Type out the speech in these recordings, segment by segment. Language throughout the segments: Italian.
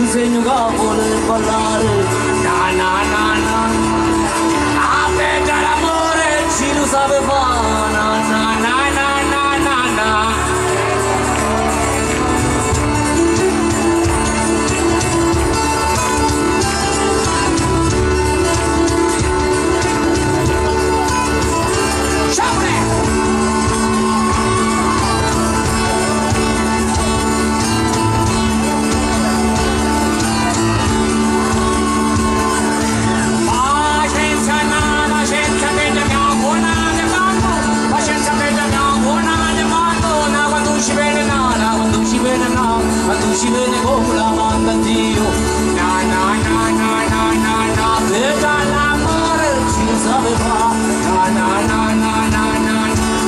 disegno che vuole ballare. Na na na na. Aspetta l'amore, ci lo sape fare. Na na na na na na na. Si vede come la manda Dio. Na na na na na na na. Per l'amore ci lo sape fa. Na na na na na na.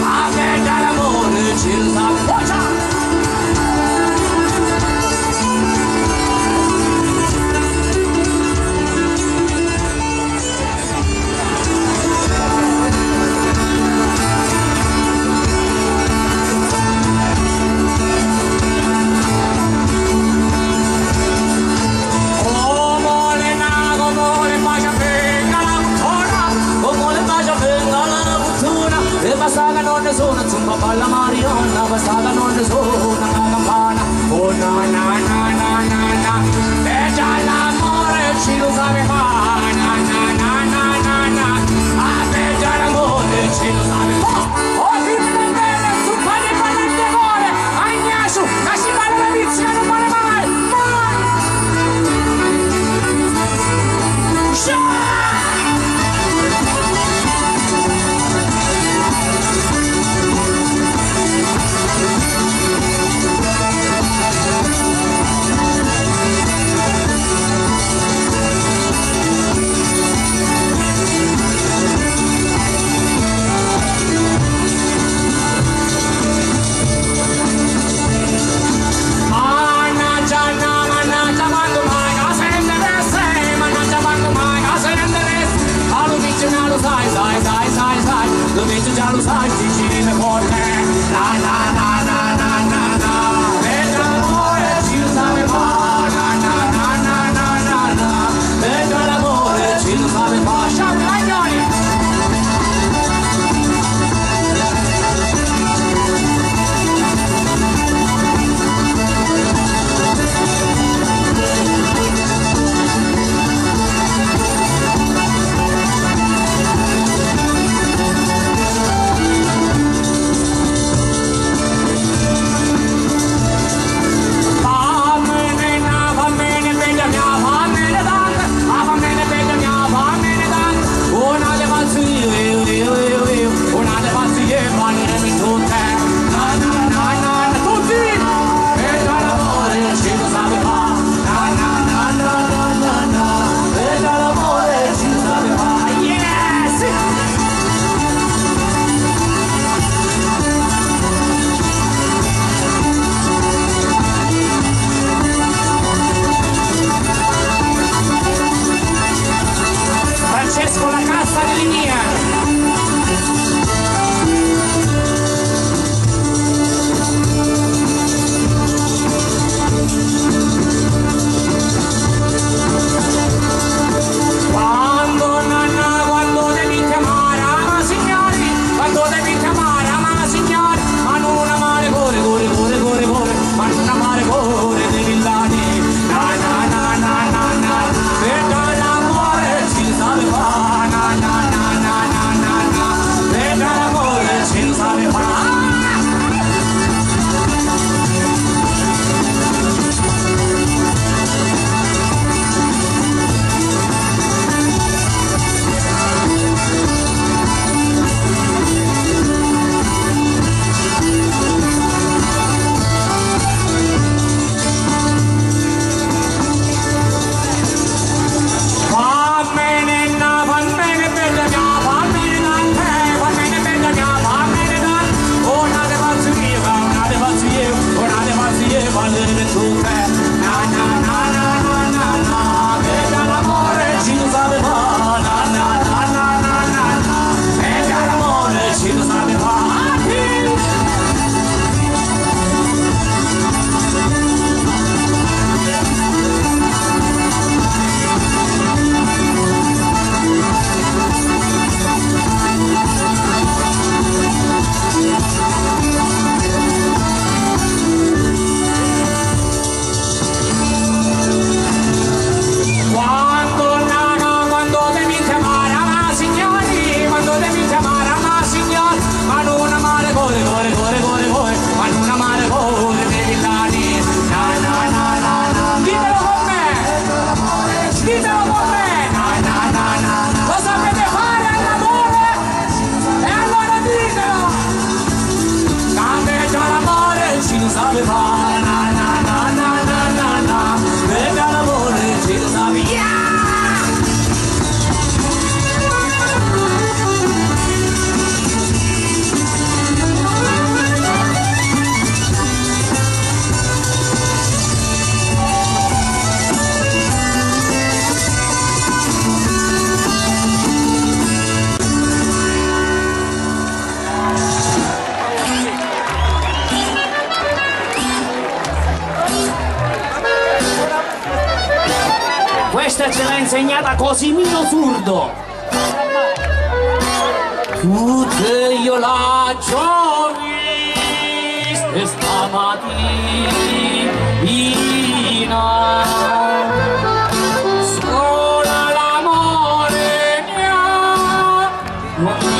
Ah, per l'amore ci lo sape fa. Passata non ne sono, zumba balla Marionna, passata non ne sono, una campana, oh na na na na na na, e già l'amore ci lo sape fare, na na na na na na, ah e già l'amore ci lo sape fare, oh figlia bella, su pane ballante cuore, agnasu, la si balla la pizza, non vale mai, mai! Lo vedo già lo sai, ci viene con te. Na na na na na na na. E l'amore ci lo sape fare. Na na na na na na na. E l'amore ci lo sape fare. Ciao Ragnoli! Francesco la cassa di linea. Quando devi chiamare ama signori, quando devi chiamare ama signori, ma non amare cuore, cuore, cuore, cuore, cuore, ma non amare cuore dei villani. Na na na na na na, per l'amore ci sape fare. Na na na na insegnata Cosimino Surdo. Tutte io la viste stamattina, sola l'amore mia non